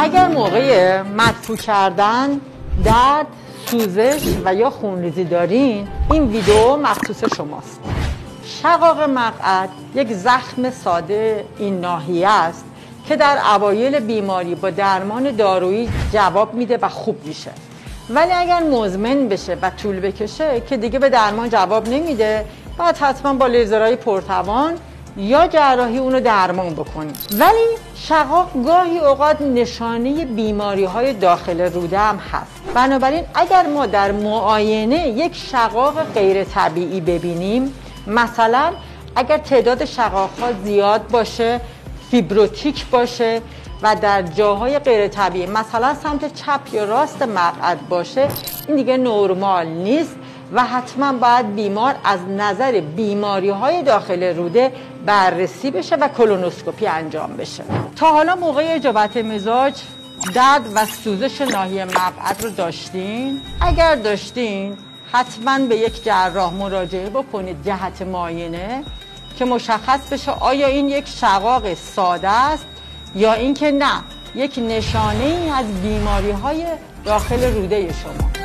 اگر موقع مدفوع کردن درد، سوزش و یا خونریزی دارین، این ویدیو مخصوص شماست. شقاق مقعد یک زخم ساده این ناحیه است که در اوایل بیماری با درمان دارویی جواب میده و خوب میشه، ولی اگر مزمن بشه و طول بکشه که دیگه به درمان جواب نمیده، بعد حتما با لیزرهای پرتوان یا جراحی اونو درمان بکنیم. ولی شقاق گاهی اوقات نشانه بیماری‌های داخل روده هم هست. بنابراین اگر ما در معاینه یک شقاق غیر طبیعی ببینیم، مثلا اگر تعداد شقاق‌ها زیاد باشه، فیبروتیک باشه و در جاهای غیر طبیعی مثلا سمت چپ یا راست مقعد باشه، این دیگه نرمال نیست و حتما باید بیمار از نظر بیماری‌های داخل روده بررسی بشه و کولونوسکوپی انجام بشه. تا حالا موقع اجابت مزاج درد و سوزش ناحیه مقعد رو داشتین؟ اگر داشتین حتما به یک جراح مراجعه بکنید جهت معاینه که مشخص بشه آیا این یک شقاق ساده است یا اینکه نه، یک نشانه ای از بیماری‌های داخل روده شما.